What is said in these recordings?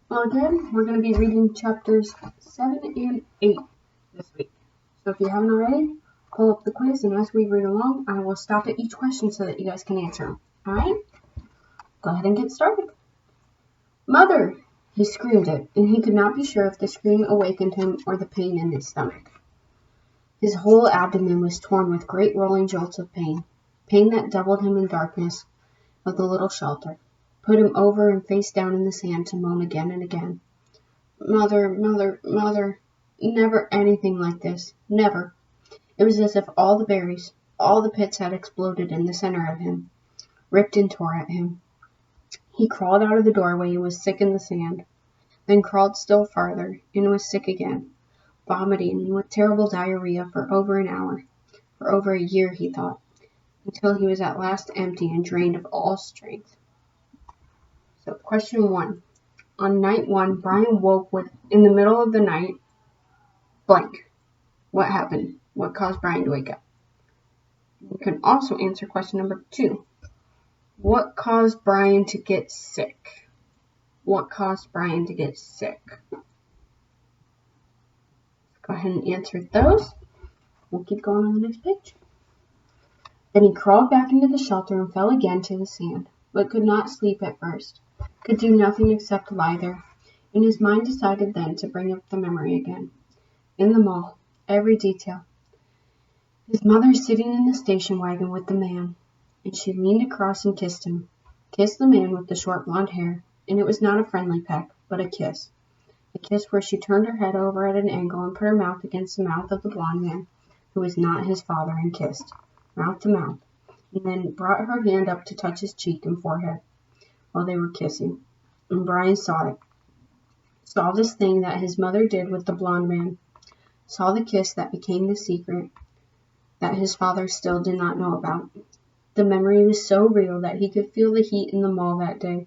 Well, again, we're going to be reading chapters 7 and 8 this week. So if you haven't already, pull up the quiz, and as we read along, I will stop at each question so that you guys can answer them. Alright? Go ahead and get started. Mother! He screamed it, and he could not be sure if the scream awakened him or the pain in his stomach. His whole abdomen was torn with great rolling jolts of pain that doubled him in darkness of the little shelter, put him over and face down in the sand to moan again and again. Mother, mother, mother, never anything like this, never. It was as if all the berries, all the pits had exploded in the center of him, ripped and tore at him. He crawled out of the doorway and was sick in the sand, then crawled still farther and was sick again, vomiting and with terrible diarrhea for over an hour, for over a year, he thought, until he was at last empty and drained of all strength. So, question 1. On night 1, Brian woke in the middle of the night, blank. What happened? What caused Brian to wake up? You can also answer question number 2. What caused Brian to get sick? What caused Brian to get sick? Go ahead and answer those. We'll keep going on the next page. Then he crawled back into the shelter and fell again to the sand, but could not sleep at first, could do nothing except lie there, and his mind decided then to bring up the memory again. In the mall, every detail. His mother sitting in the station wagon with the man, and she leaned across and kissed him, kissed the man with the short blonde hair, and it was not a friendly peck, but a kiss where she turned her head over at an angle and put her mouth against the mouth of the blonde man, who was not his father, and kissed, mouth to mouth, and then brought her hand up to touch his cheek and forehead while they were kissing. And Brian saw it, saw this thing that his mother did with the blonde man, saw the kiss that became the secret that his father still did not know about. The memory was so real that he could feel the heat in the mall that day,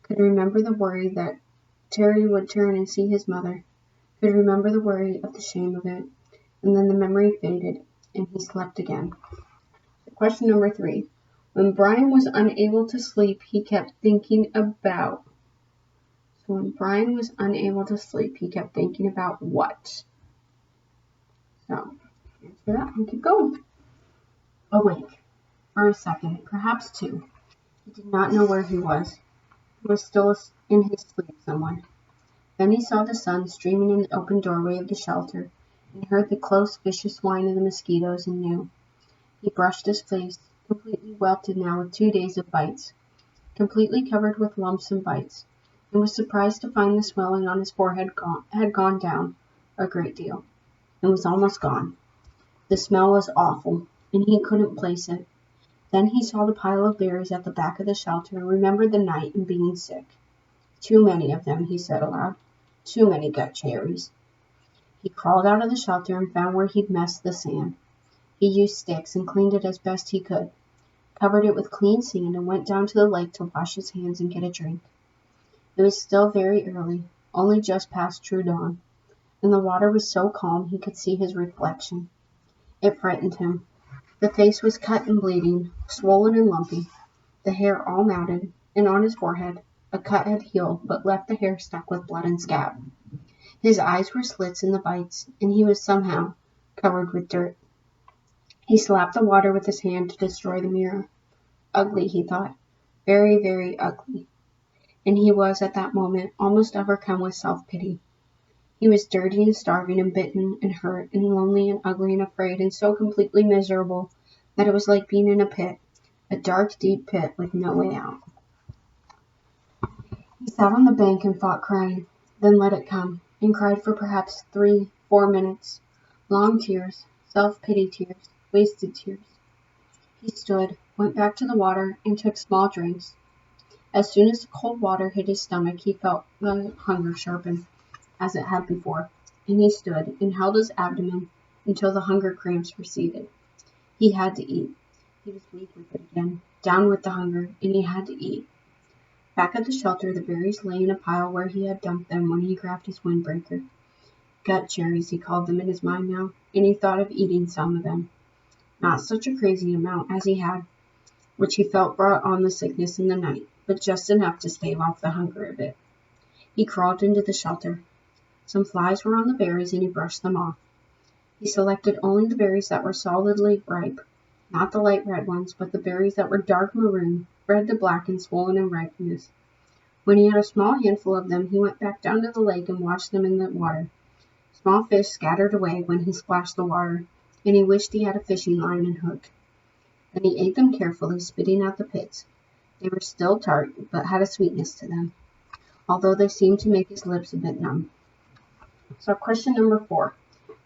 could remember the worry that Terry would turn and see his mother, could remember the worry of the shame of it, and then the memory faded, and he slept again. Question number 3. When Brian was unable to sleep, he kept thinking about. So when Brian was unable to sleep, he kept thinking about what? So, answer that and keep going. Awake. For a second, perhaps 2. He did not know where he was. He was still in his sleep somewhere. Then he saw the sun streaming in the open doorway of the shelter, and heard the close, vicious whine of the mosquitoes, and knew. He brushed his face, completely welted now with 2 days of bites, completely covered with lumps and bites, and was surprised to find the swelling on his forehead had gone down a great deal, and was almost gone. The smell was awful, and he couldn't place it. Then he saw the pile of berries at the back of the shelter and remembered the night and being sick. Too many of them, he said aloud. Too many gut cherries. He crawled out of the shelter and found where he'd messed the sand. He used sticks and cleaned it as best he could, covered it with clean sand, and went down to the lake to wash his hands and get a drink. It was still very early, only just past true dawn, and the water was so calm he could see his reflection. It frightened him. The face was cut and bleeding, swollen and lumpy, the hair all matted, and on his forehead a cut had healed but left the hair stuck with blood and scab. His eyes were slits in the bites, and he was somehow covered with dirt. He slapped the water with his hand to destroy the mirror. Ugly, he thought. Very, very ugly. And he was, at that moment, almost overcome with self-pity. He was dirty and starving and bitten and hurt and lonely and ugly and afraid and so completely miserable that it was like being in a pit, a dark, deep pit with no way out. He sat on the bank and fought crying, then let it come, and cried for perhaps 3-4 minutes. Long tears, self-pity tears, wasted tears. He stood, went back to the water, and took small drinks. As soon as the cold water hit his stomach, he felt the hunger sharpen, as it had before, and he stood and held his abdomen until the hunger cramps receded. He had to eat. He was weak with it again, down with the hunger, and he had to eat. Back at the shelter, the berries lay in a pile where he had dumped them when he grabbed his windbreaker. Gut cherries, he called them in his mind now, and he thought of eating some of them. Not such a crazy amount as he had, which he felt brought on the sickness in the night, but just enough to stave off the hunger a bit. He crawled into the shelter. Some flies were on the berries and he brushed them off. He selected only the berries that were solidly ripe, not the light red ones, but the berries that were dark maroon, red to black and swollen in ripeness. When he had a small handful of them, he went back down to the lake and watched them in the water. Small fish scattered away when he splashed the water, and he wished he had a fishing line and hook. Then he ate them carefully, spitting out the pits. They were still tart, but had a sweetness to them, although they seemed to make his lips a bit numb. So question number 4.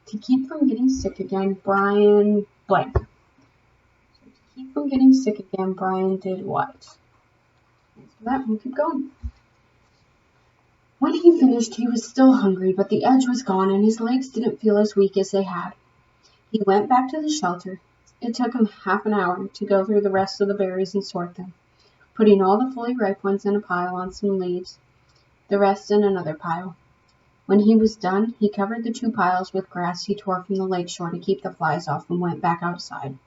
To keep from getting sick again, Brian blank. So to keep from getting sick again, Brian did what? Answer that, we'll keep going. When he finished, he was still hungry, but the edge was gone and his legs didn't feel as weak as they had. He went back to the shelter. It took him half an hour to go through the rest of the berries and sort them, putting all the fully ripe ones in a pile on some leaves, the rest in another pile. When he was done, he covered the 2 piles with grass he tore from the lake shore to keep the flies off and went back outside.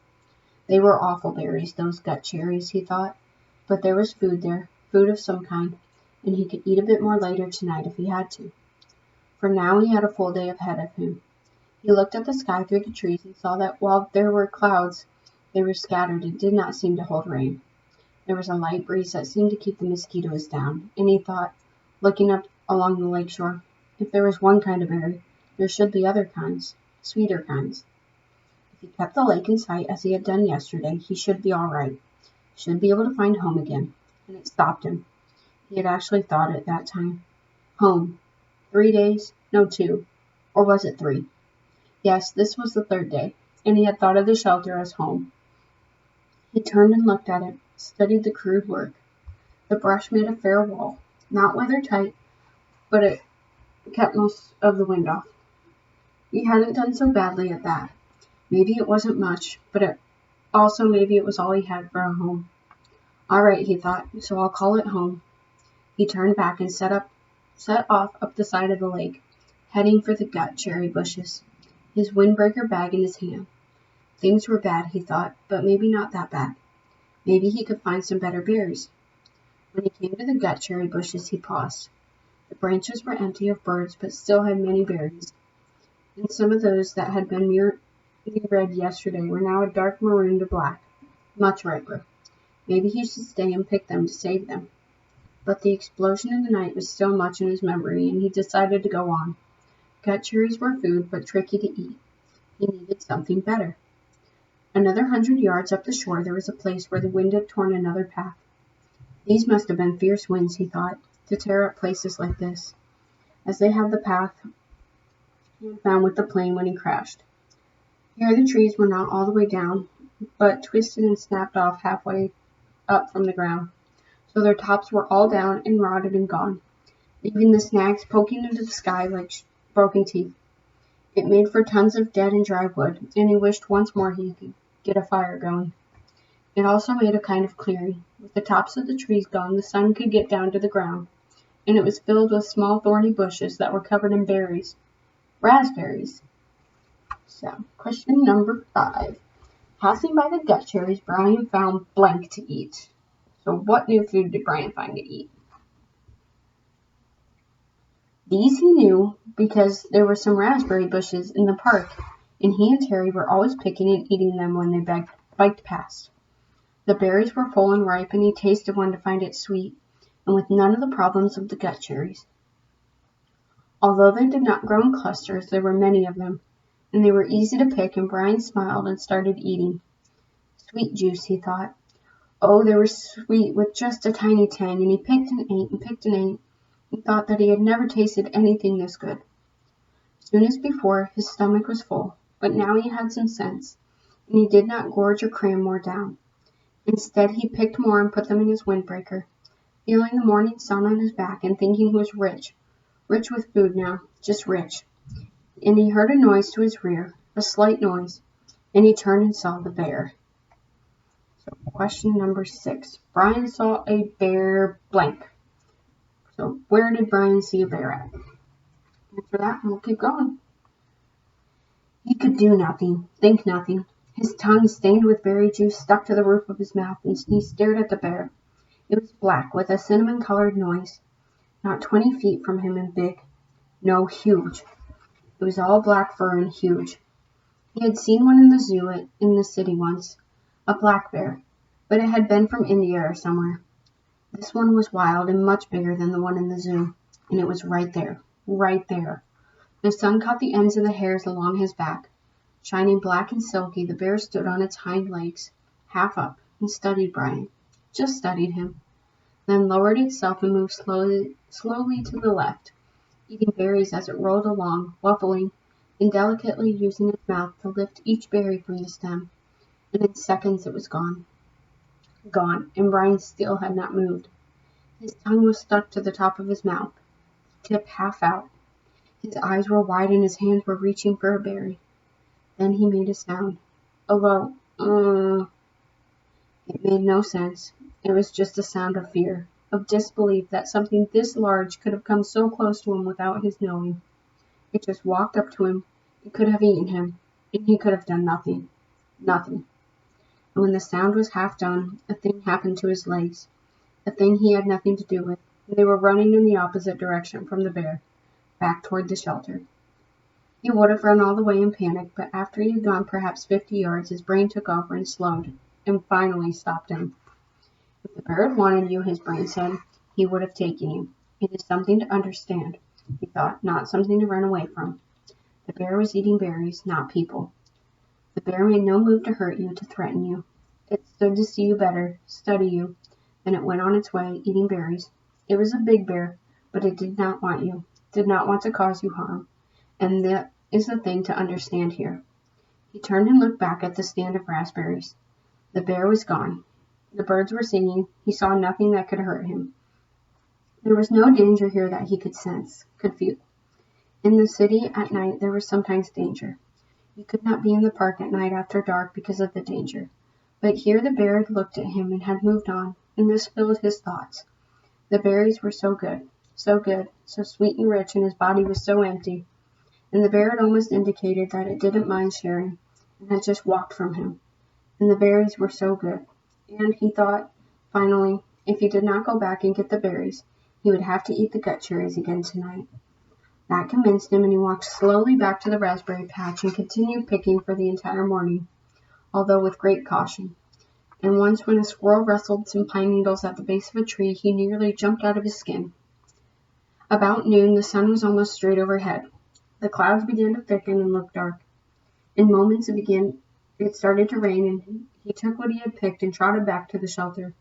They were awful berries, those gut cherries, he thought, but there was food there, food of some kind, and he could eat a bit more later tonight if he had to. For now he had a full day ahead of him. He looked at the sky through the trees and saw that while there were clouds, they were scattered and did not seem to hold rain. There was a light breeze that seemed to keep the mosquitoes down, and he thought, looking up along the lake shore, if there was one kind of berry, there should be other kinds, sweeter kinds. If he kept the lake in sight as he had done yesterday, he should be all right, should be able to find home again, and it stopped him. He had actually thought it that time. Home. 3 days? No, 2. Or was it 3? Yes, this was the 3rd day, and he had thought of the shelter as home. He turned and looked at it, studied the crude work. The brush made a fair wall, not weather tight, but it kept most of the wind off. He hadn't done so badly at that. Maybe it wasn't much, but maybe it was all he had for a home. All right, he thought, so I'll call it home. He turned back and set off up the side of the lake, heading for the gut cherry bushes, his windbreaker bag in his hand. Things were bad, he thought, but maybe not that bad. Maybe he could find some better berries. When he came to the gut cherry bushes, he paused. The branches were empty of birds, but still had many berries, and some of those that had been merely red yesterday were now a dark maroon to black, much riper. Maybe he should stay and pick them to save them. But the explosion in the night was still much in his memory, and he decided to go on. Gut cherries were food, but tricky to eat. He needed something better. Another 100 yards up the shore there was a place where the wind had torn another path. These must have been fierce winds, he thought, to tear up places like this, as they had the path he had found with the plane when he crashed. Here the trees were not all the way down, but twisted and snapped off halfway up from the ground, so their tops were all down and rotted and gone, leaving the snags poking into the sky like broken teeth. It made for tons of dead and dry wood, and he wished once more he could get a fire going. It also made a kind of clearing. With the tops of the trees gone, the sun could get down to the ground, and it was filled with small thorny bushes that were covered in berries. Raspberries. So, question number 5. Passing by the gut cherries, Brian found blank to eat. So what new food did Brian find to eat? These he knew because there were some raspberry bushes in the park, and he and Terry were always picking and eating them when they biked past. The berries were full and ripe, and he tasted one to find it sweet, and with none of the problems of the gut cherries. Although they did not grow in clusters, there were many of them, and they were easy to pick, and Brian smiled and started eating. Sweet juice, he thought. Oh, they were sweet with just a tiny tang, and he picked and ate and picked and ate, and thought that he had never tasted anything this good. Soon as before, his stomach was full, but now he had some sense, and he did not gorge or cram more down. Instead, he picked more and put them in his windbreaker, feeling the morning sun on his back and thinking he was rich with food now, just rich. And he heard a noise to his rear, a slight noise, and he turned and saw the bear. So question number 6. Brian saw a bear blank. So where did Brian see a bear at? Answer that and we'll keep going. He could do nothing, think nothing. His tongue, stained with berry juice, stuck to the roof of his mouth, and he stared at the bear. It was black, with a cinnamon-colored nose. not 20 feet from him and big. No, huge. It was all black fur and huge. He had seen one in the zoo in the city once, a black bear, but it had been from India or somewhere. This one was wild and much bigger than the one in the zoo, and it was right there, right there. The sun caught the ends of the hairs along his back. Shining black and silky, the bear stood on its hind legs, half up, and studied Brian. Just studied him. Then lowered itself and moved slowly to the left, eating berries as it rolled along, waffling, and delicately using its mouth to lift each berry from the stem. And in seconds it was gone. Gone, and Brian still had not moved. His tongue was stuck to the top of his mouth, tip half out. His eyes were wide and his hands were reaching for a berry. Then he made a sound. A low, It made no sense. It was just a sound of fear, of disbelief that something this large could have come so close to him without his knowing. It just walked up to him. It could have eaten him, and he could have done nothing. Nothing. And when the sound was half done, a thing happened to his legs, a thing he had nothing to do with, and they were running in the opposite direction from the bear, back toward the shelter. He would have run all the way in panic, but after he had gone perhaps 50 yards, his brain took over and slowed, and finally stopped him. If the bear had wanted you, his brain said, he would have taken you. It is something to understand, he thought, not something to run away from. The bear was eating berries, not people. The bear made no move to hurt you, to threaten you. It stood to see you better, study you, then it went on its way, eating berries. It was a big bear, but it did not want you, did not want to cause you harm. And that is the thing to understand here. He turned and looked back at the stand of raspberries. The bear was gone. The birds were singing. He saw nothing that could hurt him. There was no danger here that he could sense, could feel. In the city at night there was sometimes danger. You could not be in the park at night after dark because of the danger. But here the bear had looked at him and had moved on, and this filled his thoughts. The berries were so good, so sweet and rich, and his body was so empty. And the bear had almost indicated that it didn't mind sharing, and had just walked from him. And the berries were so good. And he thought, finally, if he did not go back and get the berries, he would have to eat the gut cherries again tonight. That convinced him, and he walked slowly back to the raspberry patch and continued picking for the entire morning, although with great caution. And once when a squirrel rustled some pine needles at the base of a tree, he nearly jumped out of his skin. About noon, the sun was almost straight overhead. The clouds began to thicken and look dark. In moments it started to rain, and he took what he had picked and trotted back to the shelter.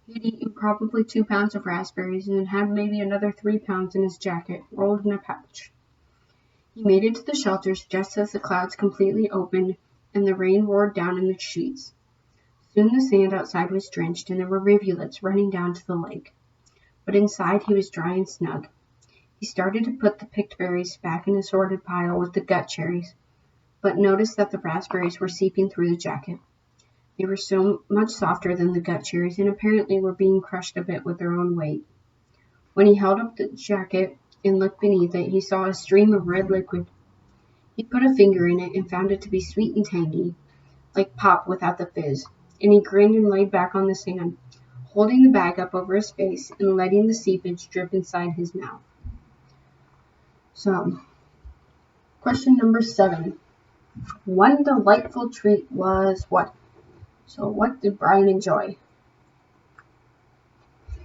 He had eaten probably 2 pounds of raspberries and had maybe another 3 pounds in his jacket, rolled in a pouch. He made it to the shelters just as the clouds completely opened and the rain roared down in its sheets. Soon the sand outside was drenched, and there were rivulets running down to the lake. But inside he was dry and snug. He started to put the picked berries back in a sorted pile with the gut cherries, but noticed that the raspberries were seeping through the jacket. They were so much softer than the gut cherries, and apparently were being crushed a bit with their own weight. When he held up the jacket and looked beneath it, he saw a stream of red liquid. He put a finger in it and found it to be sweet and tangy, like pop without the fizz, and he grinned and laid back on the sand, holding the bag up over his face and letting the seepage drip inside his mouth. So, question number 7. One delightful treat was what? So what did Brian enjoy?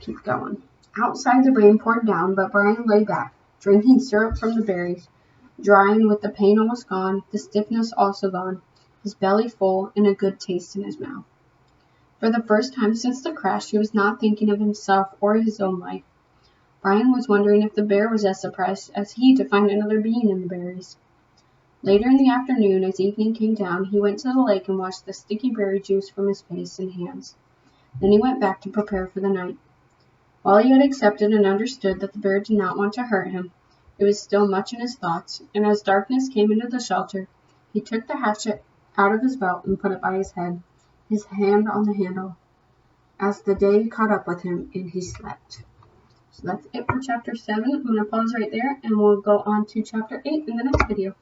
Keep going. Outside the rain poured down, but Brian lay back, drinking syrup from the berries, drying with the pain almost gone, the stiffness also gone, his belly full, and a good taste in his mouth. For the first time since the crash, he was not thinking of himself or his own life. Brian was wondering if the bear was as surprised as he to find another being in the berries. Later in the afternoon, as evening came down, he went to the lake and washed the sticky berry juice from his face and hands. Then he went back to prepare for the night. While he had accepted and understood that the bear did not want to hurt him, it was still much in his thoughts, and as darkness came into the shelter, he took the hatchet out of his belt and put it by his head, his hand on the handle, as the day caught up with him, and he slept. So that's it for chapter 7. I'm going to pause right there, and we'll go on to chapter 8 in the next video.